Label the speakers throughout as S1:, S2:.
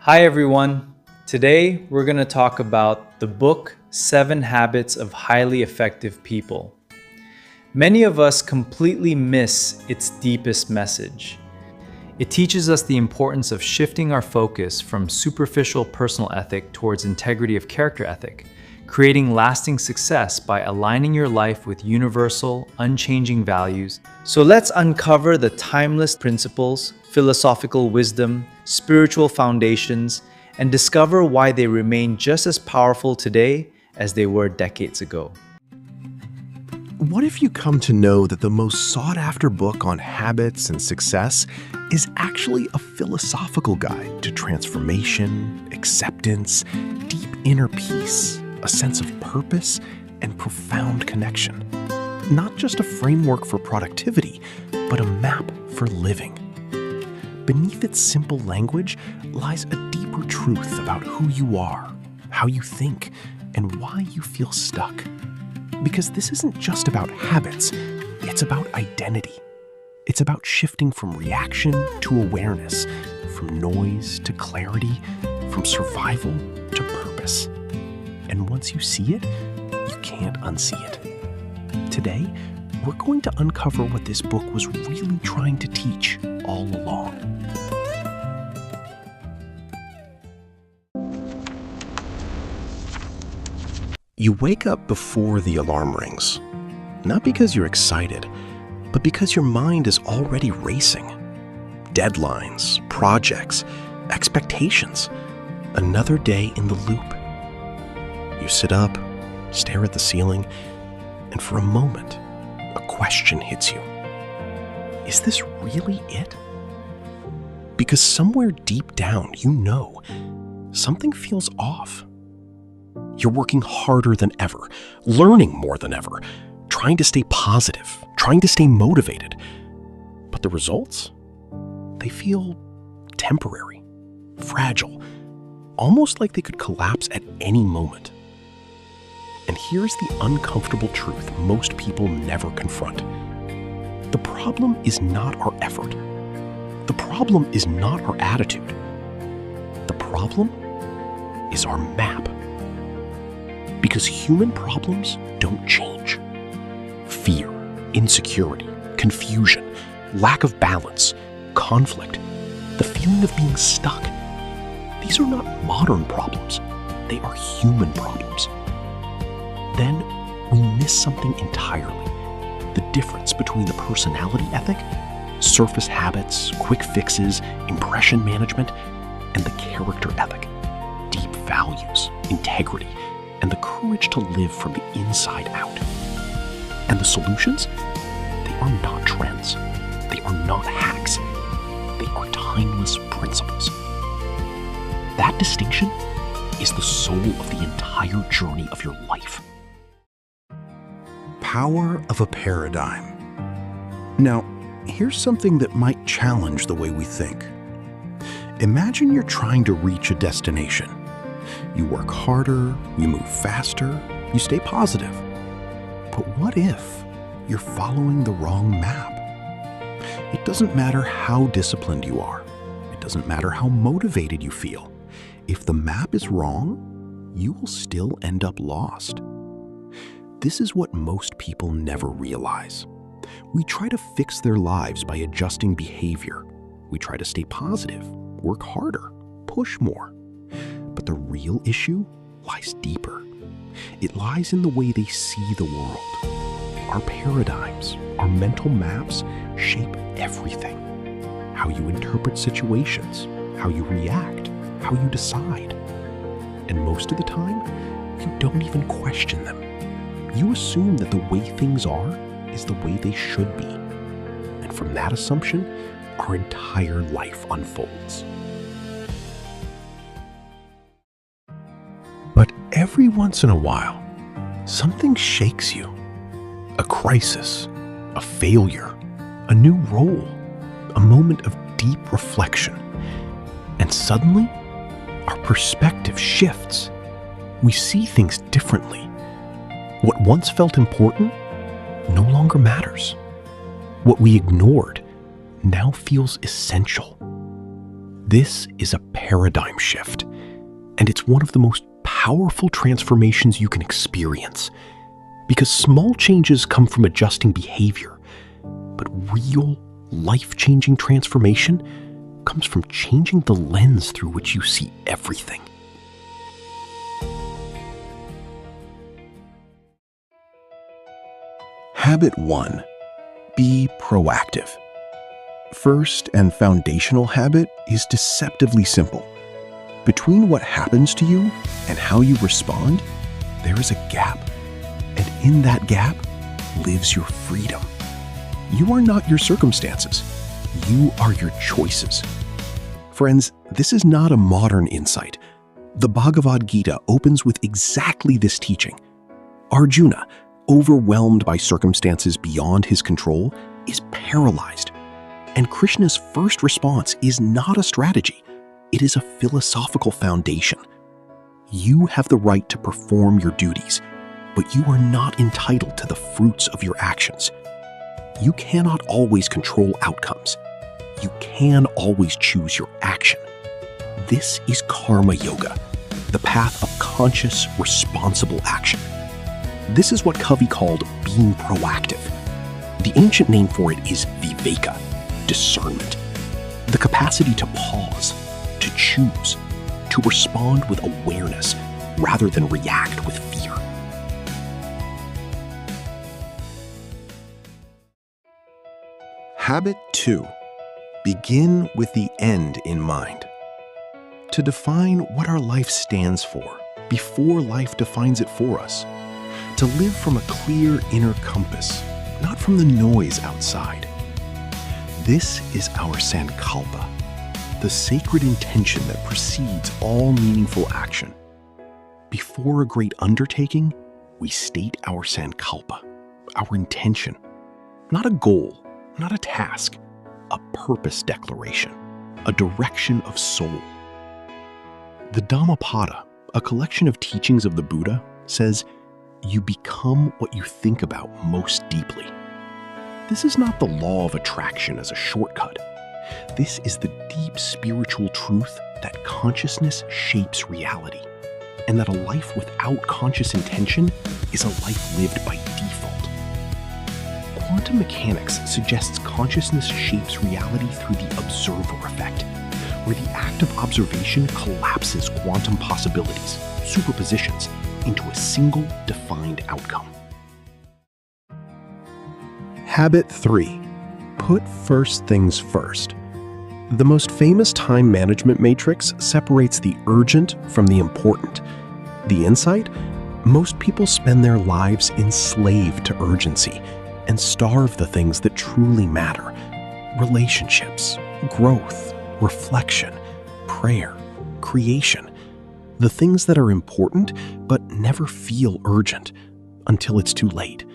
S1: Hi everyone. Today we're going to talk about the book 7 Habits of Highly Effective People. Many of us completely miss its deepest message. It teaches us the importance of shifting our focus from superficial personal ethic towards integrity of character ethic, creating lasting success by aligning your life with universal, unchanging values. So let's uncover the timeless principles, philosophical wisdom, spiritual foundations, and discover why they remain just as powerful today as they were decades ago.
S2: What if you come to know that the most sought-after book on habits and success is actually a philosophical guide to transformation, acceptance, deep inner peace, a sense of purpose, and profound connection? Not just a framework for productivity, but a map for living. Beneath its simple language lies a deeper truth about who you are, how you think, and why you feel stuck. Because this isn't just about habits, it's about identity. It's about shifting from reaction to awareness, from noise to clarity, from survival to purpose. And once you see it, you can't unsee it. Today, we're going to uncover what this book was really trying to teach all along. You wake up before the alarm rings, not because you're excited, but because your mind is already racing. Deadlines, projects, expectations, another day in the loop. You sit up, stare at the ceiling, and for a moment, a question hits you. Is this really it? Because somewhere deep down, you know, something feels off. You're working harder than ever, learning more than ever, trying to stay positive, trying to stay motivated. But the results? They feel temporary, fragile, almost like they could collapse at any moment. And here's the uncomfortable truth most people never confront. The problem is not our effort. The problem is not our attitude. The problem is our map. Because human problems don't change. Fear, insecurity, confusion, lack of balance, conflict, the feeling of being stuck. These are not modern problems. They are human problems. Then we miss something entirely. The difference between the personality ethic, surface habits, quick fixes, impression management, and the character ethic, deep values, integrity, and the courage to live from the inside out. And the solutions? They are not trends. They are not hacks. They are timeless principles. That distinction is the soul of the entire journey of your life.
S3: Power of a paradigm. Now, here's something that might challenge the way we think. Imagine you're trying to reach a destination. You work harder, you move faster, you stay positive. But what if you're following the wrong map? It doesn't matter how disciplined you are. It doesn't matter how motivated you feel. If the map is wrong, you will still end up lost. This is what most people never realize. We try to fix their lives by adjusting behavior. We try to stay positive, work harder, push more. But the real issue lies deeper. It lies in the way they see the world. Our paradigms, our mental maps shape everything. How you interpret situations, how you react, how you decide. And most of the time, you don't even question them. You assume that the way things are is the way they should be. And from that assumption, our entire life unfolds. But every once in a while, something shakes you. A crisis, a failure, a new role, a moment of deep reflection. And suddenly, our perspective shifts. We see things differently. What once felt important no longer matters. What we ignored now feels essential.
S2: This is a paradigm shift, and it's one of the most powerful transformations you can experience, because small changes come from adjusting behavior, but real, life-changing transformation comes from changing the lens through which you see everything.
S3: Habit 1. Be proactive. First and foundational habit is deceptively simple. Between what happens to you and how you respond, there is a gap. And in that gap lives your freedom. You are not your circumstances. You are your choices. Friends, this is not a modern insight. The Bhagavad Gita opens with exactly this teaching. Arjuna, overwhelmed by circumstances beyond his control, is paralyzed. And Krishna's first response is not a strategy. It is a philosophical foundation. You have the right to perform your duties, but you are not entitled to the fruits of your actions. You cannot always control outcomes. You can always choose your action. This is karma yoga, the path of conscious, responsible action. This is what Covey called being proactive. The ancient name for it is viveka, discernment, the capacity to pause, to choose, to respond with awareness rather than react with fear. Habit 2. Begin with the end in mind. To define what our life stands for before life defines it for us. To live from a clear inner compass, not from the noise outside. This is our sankalpa, the sacred intention that precedes all meaningful action. Before a great undertaking, we state our sankalpa, our intention. Not a goal, not a task, a purpose declaration, a direction of soul. The Dhammapada, a collection of teachings of the Buddha, says, "You become what you think about most deeply." This is not the law of attraction as a shortcut. This is the deep spiritual truth that consciousness shapes reality, and that a life without conscious intention is a life lived by default. Quantum mechanics suggests consciousness shapes reality through the observer effect, where the act of observation collapses quantum possibilities, superpositions, into a single defined outcome. Habit 3. Put first things first. The most famous time management matrix separates the urgent from the important. The insight? Most people spend their lives enslaved to urgency and starve the things that truly matter. Relationships, growth, reflection, prayer, creation. The things that are important but never feel urgent until it's too late.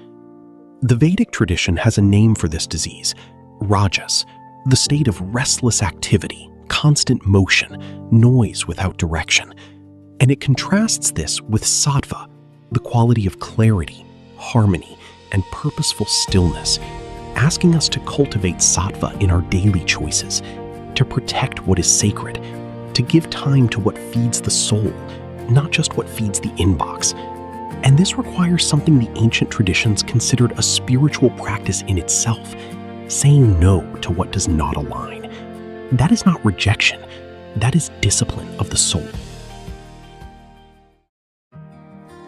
S3: The Vedic tradition has a name for this disease, rajas, the state of restless activity, constant motion, noise without direction. And it contrasts this with sattva, the quality of clarity, harmony, and purposeful stillness, asking us to cultivate sattva in our daily choices, to protect what is sacred, to give time to what feeds the soul, not just what feeds the inbox. And this requires something the ancient traditions considered a spiritual practice in itself, saying no to what does not align. That is not rejection, that is discipline of the soul.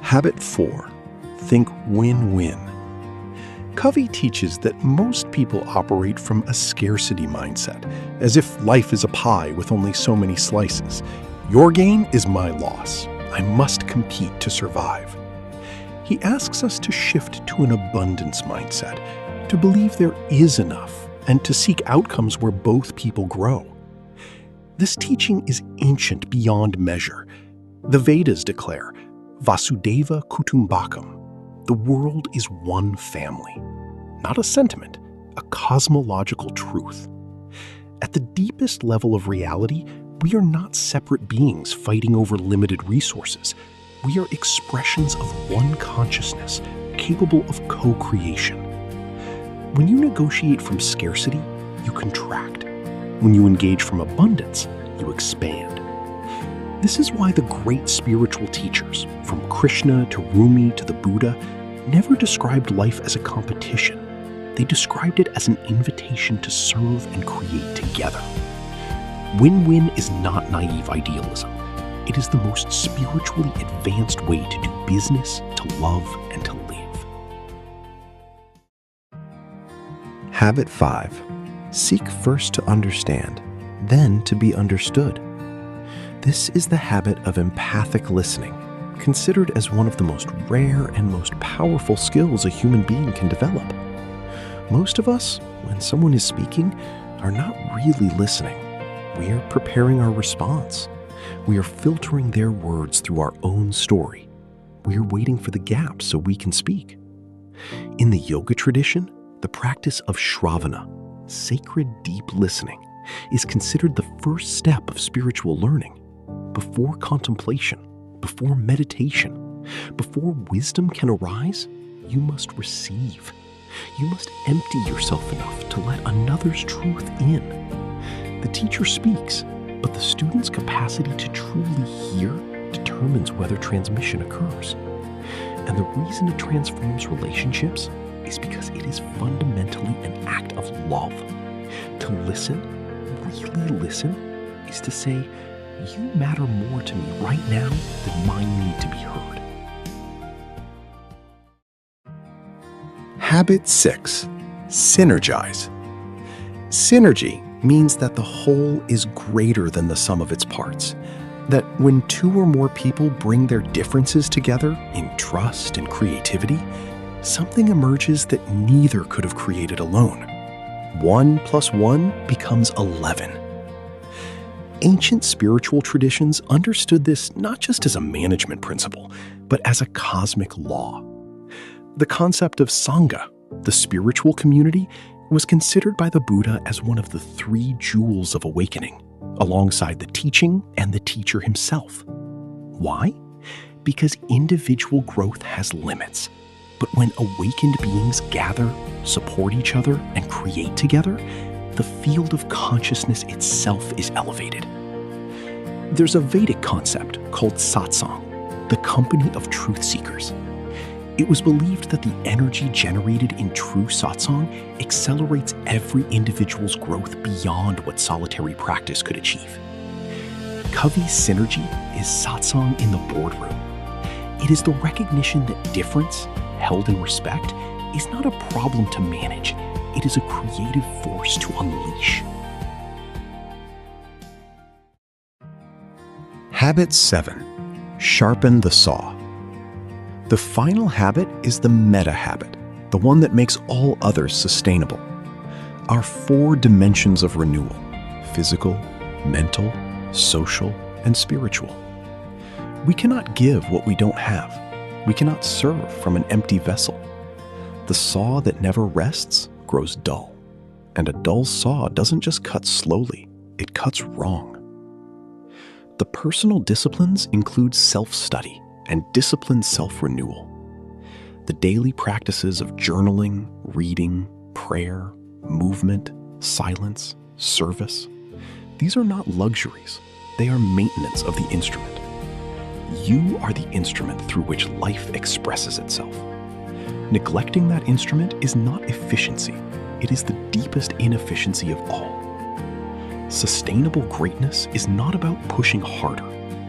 S3: Habit 4. Think win-win. Covey teaches that most people operate from a scarcity mindset, as if life is a pie with only so many slices. Your gain is my loss. I must compete to survive. He asks us to shift to an abundance mindset, to believe there is enough, and to seek outcomes where both people grow. This teaching is ancient beyond measure. The Vedas declare, Vasudeva Kutumbakam, the world is one family. Not a sentiment, a cosmological truth. At the deepest level of reality, we are not separate beings fighting over limited resources. We are expressions of one consciousness, capable of co-creation. When you negotiate from scarcity, you contract. When you engage from abundance,
S2: you expand. This is why the great spiritual teachers, from Krishna to Rumi to the Buddha, never described life as a competition. They described it as an invitation to serve and create together. Win-win is not naive idealism. It is the most spiritually advanced way to do business, to love, and to live.
S4: Habit 5. Seek first to understand, then to be understood. This is the habit of empathic listening, considered as one of the most rare and most powerful skills a human being can develop. Most of us, when someone is speaking, are not really listening. We are preparing our response. We are filtering their words through our own story. We are waiting for the gap so we can speak. In the yoga tradition, the practice of Shravana, sacred deep listening, is considered the first step of spiritual learning. Before contemplation, before meditation, before wisdom can arise, you must receive. You must empty yourself enough to let another's truth in. The teacher speaks, but the student's capacity to truly hear determines whether transmission occurs. And the reason it transforms relationships is because it is fundamentally an act of love. To listen, really listen, is to say, you matter more to me right now than my need to be heard.
S3: Habit 6. Synergize. Synergy means that the whole is greater than the sum of its parts. That when two or more people bring their differences together in trust and creativity, something emerges that neither could have created alone. 1 + 1 becomes 11. Ancient spiritual traditions understood this not just as a management principle, but as a cosmic law. The concept of Sangha, the spiritual community, was considered by the Buddha as one of the 3 jewels of awakening, alongside the teaching and the teacher himself. Why? Because individual growth has limits. But when awakened beings gather, support each other, and create together, the field of consciousness itself is elevated. There's a Vedic concept called satsang, the company of truth seekers. It was believed that the energy generated in true satsang accelerates every individual's growth beyond what solitary practice could achieve. Covey's synergy is satsang in the boardroom. It is the recognition that difference, held in respect, is not a problem to manage. It is a creative force to unleash. Habit 7. Sharpen the saw. The final habit is the meta habit, the one that makes all others sustainable. Our 4 dimensions of renewal: physical, mental, social, and spiritual. We cannot give what we don't have. We cannot serve from an empty vessel. The saw that never rests grows dull, and a dull saw doesn't just cut slowly, it cuts wrong. The personal disciplines include self-study and disciplined self-renewal. The daily practices of journaling, reading, prayer, movement, silence, service, these are not luxuries. They are maintenance of the instrument. You are the instrument through which life expresses itself. Neglecting that instrument is not efficiency. It is the deepest inefficiency of all. Sustainable greatness is not about pushing harder.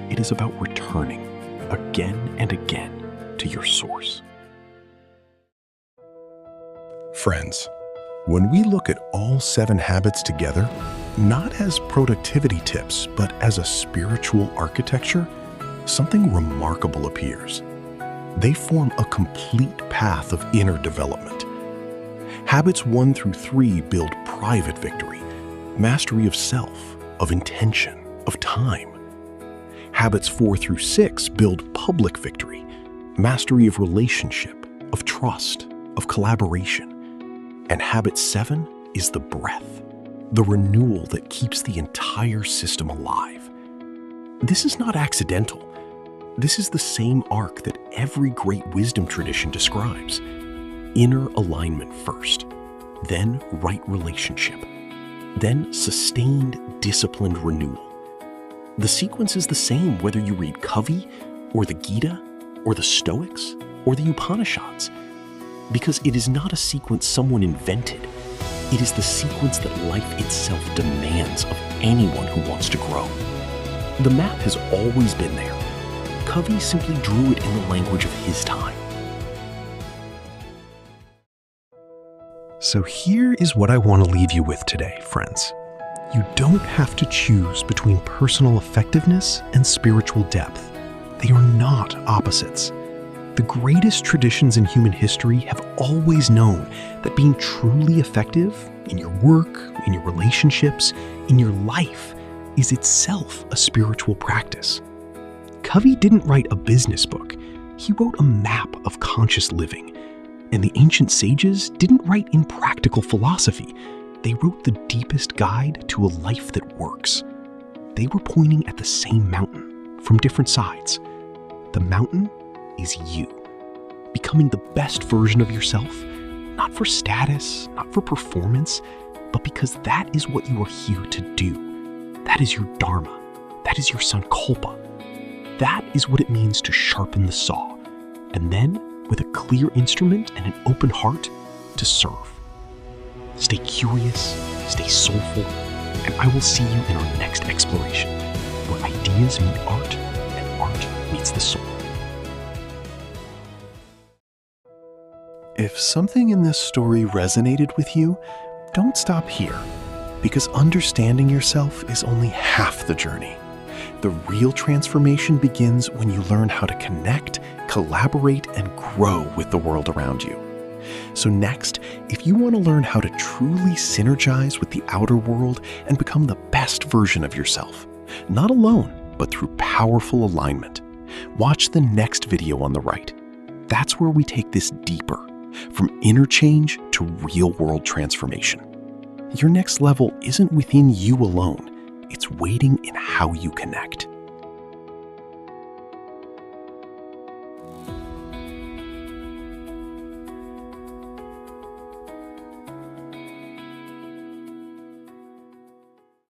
S3: It is about returning again and again to your source. Friends, when we look at all 7 habits together, not as productivity tips, but as a spiritual architecture, something remarkable appears. They form a complete path of inner development. Habits 1 through 3 build private victory, mastery of self, of intention, of time. Habits 4 through 6 build public victory, mastery of relationship, of trust, of collaboration. And habit 7 is the breath, the renewal that keeps the entire system alive. This is not accidental. This is the same arc that every great wisdom tradition describes. Inner alignment first, then right relationship, then sustained, disciplined renewal,
S2: The sequence is the same whether you read Covey, or the Gita, or the Stoics, or the Upanishads. Because it is not a sequence someone invented. It is the sequence that life itself demands of anyone who wants to grow. The map has always been there. Covey simply drew it in the language of his time.
S3: So here is what I want to leave you with today, friends. You don't have to choose between personal effectiveness and spiritual depth. They are not opposites. The greatest traditions in human history have always known that being truly effective in your work, in your relationships, in your life is itself a spiritual practice. Covey didn't write a business book. He wrote a map of conscious living. And the ancient sages didn't write in practical philosophy. They wrote the deepest guide to a life that works. They were pointing at the same mountain from different sides. The mountain is you, becoming the best version of yourself, not for status, not for performance, but because that is what you are here to do. That is your dharma. That is your sankalpa. That is what it means to sharpen the saw, and then, with a clear instrument and an open heart, to serve. Stay curious, stay soulful, and I will see you in our next exploration, where ideas meet art and art meets the soul.
S4: If something in this story resonated with you, don't stop here, because understanding yourself is only half the journey. The real transformation begins when you learn how to connect, collaborate, and grow with the world around you. So next, if you want to learn how to truly synergize with the outer world and become the best version of yourself, not alone, but through powerful alignment, watch the next video on the right. That's where we take this deeper, from inner change to real-world transformation. Your next level isn't within you alone. It's waiting in how you connect.